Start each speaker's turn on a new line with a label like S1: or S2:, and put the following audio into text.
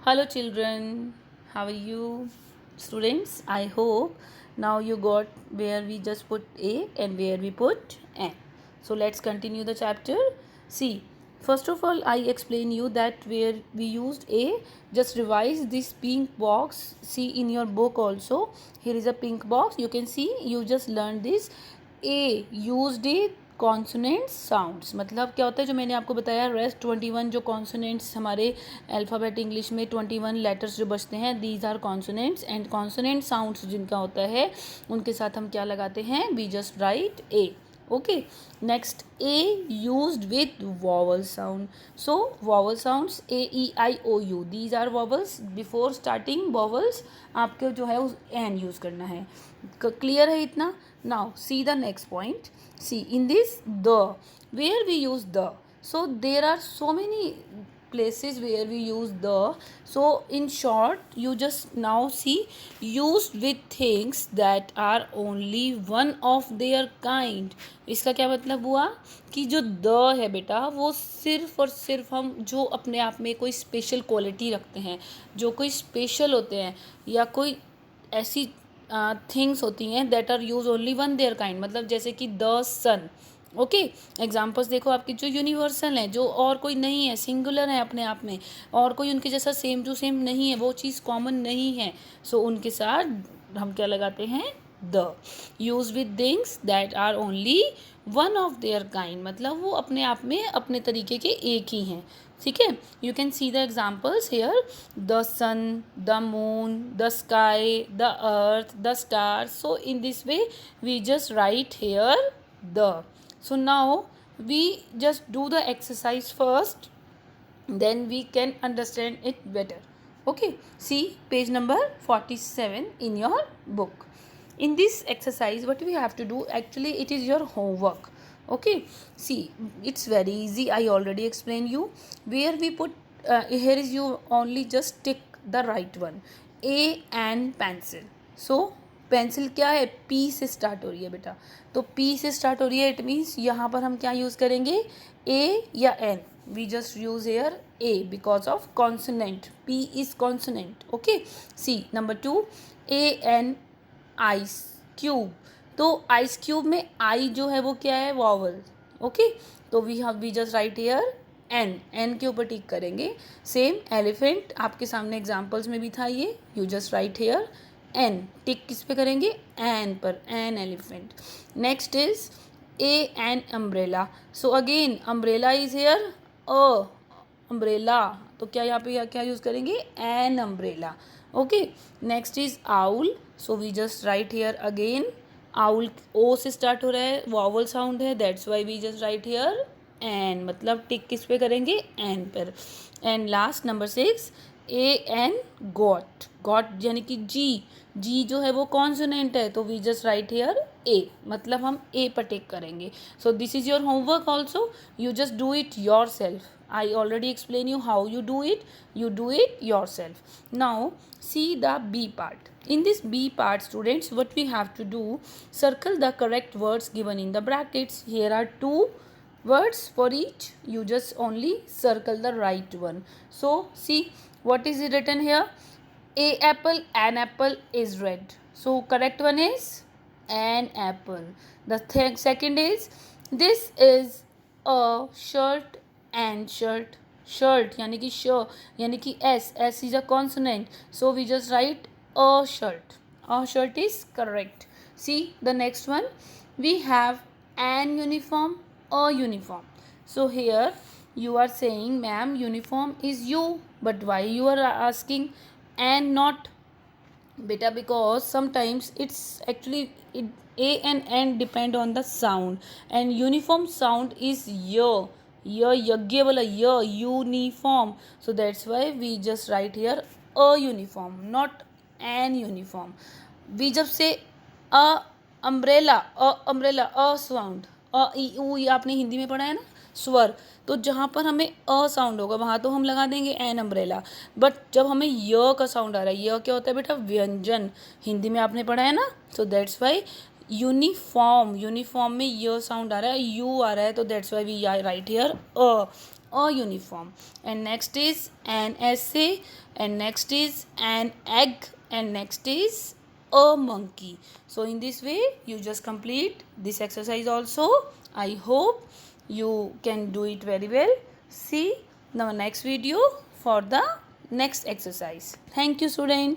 S1: Hello children, how are you? Students, I hope now you got where we just put A and where we put N. So let's continue the chapter. See, first of all I explain you that where we used A, just revise this pink box. See in your book also, here is a pink box. You can see you just learned this. A used it consonants sounds, मतलब क्या होता है जो मैंने आपको बताया rest 21 जो consonants हमारे अल्फ़ाबेट इंग्लिश में 21 लेटर्स जो बचते हैं these are consonants and consonant sounds जिनका होता है उनके साथ हम क्या लगाते हैं we just write A. Okay, next A used with vowel sound. So vowel sounds A E I O U, these are vowels. Before starting vowels आपके जो है उस एन यूज़ करना है. क्लियर है इतना? Now see the next point. See in this the, where we use the, so there are so many places where we use the. So in short you just now see used with things that are only one of their kind. इसका क्या मतलब हुआ कि जो the है बेटा वो सिर्फ और सिर्फ हम जो अपने आप में कोई स्पेशल क्वालिटी रखते हैं, जो कोई स्पेशल होते हैं या कोई ऐसी थिंग्स होती हैं that are use only one their kind, मतलब जैसे कि द सन. ओके, एग्जाम्पल्स देखो आपकी जो यूनिवर्सल हैं, जो और कोई नहीं है, सिंगुलर है अपने आप में, और कोई उनके जैसा सेम टू सेम नहीं है, वो चीज़ कॉमन नहीं है. सो उनके साथ हम क्या लगाते हैं the. Use with things that are only one of their kind, मतलब वो अपने आप में अपने तरीके के एक ही हैं. ठीक है, you can see the examples here, the sun, the moon, the sky, the earth, the star. So in this way we just write here the. So now we just do the exercise first, then we can understand it better. Okay, see page number 47 in your book. In this exercise what we have to do, actually it is your homework. Okay, see it's very easy, I already explained you. Where we put here is you only just tick the right one, A and pencil. So pencil क्या है, P से start हो रही है बेटा, तो P से start हो रही है, इट मीन्स यहाँ पर हम क्या यूज़ करेंगे ए या an. We just use here a because of consonant, P is consonant. Okay, see number 2, a an ice cube. तो आइस क्यूब में आई जो है वो क्या है वॉवल. ओके, तो we just write here an, an के ऊपर टिक करेंगे. सेम एलिफेंट आपके सामने एग्जाम्पल्स में भी था ये, you just write here an, tick किस पे करेंगे एन पर, an elephant. Next is a an umbrella. So again umbrella is here a umbrella, तो क्या यहाँ पे क्या यूज़ करेंगे an umbrella. Okay, next is owl. So we just write here again owl, O से स्टार्ट हो रहा है, वॉवल साउंड है, that's why we just write here an, मतलब टिक किस पे करेंगे एन पर. And last number 6, a an goat. Goat यानी कि जी, जी जो है वो कॉन्सोनेंट है, तो वी जस्ट राइट हेयर ए, मतलब हम ए पर टिक करेंगे. So this is your homework also, you just do it your self. I already explain you how you do it yourself. Now see the B part. In this B part students, what we have to do, circle the correct words given in the brackets. Here are 2 words for each, you just only circle the right one. So see what is written here, a apple, an apple is red, so correct one is an apple. The second is, this is a shirt and shirt. Shirt यानी कि श यानी कि s, s is a consonant, so we just write a shirt. A shirt is correct. See the next one, we have an uniform, a uniform. So here you are saying ma'am uniform is you, but why you are asking and not beta, because sometimes it's actually a and n depend on the sound, and uniform sound is y, यज्ञ वाला य, uniform. So that's why we just write here a uniform, not an uniform. We जब से a umbrella, umbrella अ sound, अ ई ऊ, ये आपने हिंदी में पढ़ा है ना स्वर, तो जहाँ पर हमें अ साउंड होगा वहाँ तो हम लगा देंगे एन अम्ब्रेला. बट जब हमें य का साउंड आ रहा है, य क्या होता है बेटा व्यंजन, हिंदी में आपने पढ़ा है ना, सो दैट्स वाई यूनिफॉर्म, यूनिफॉर्म में य साउंड आ रहा है, यू आ रहा है, तो that's why we write here a. a uniform, and next is an essay, and next is an egg, and next is a monkey. So in this way you just complete this exercise also. I hope you can do it very well. See the next video for the next exercise. Thank you, students.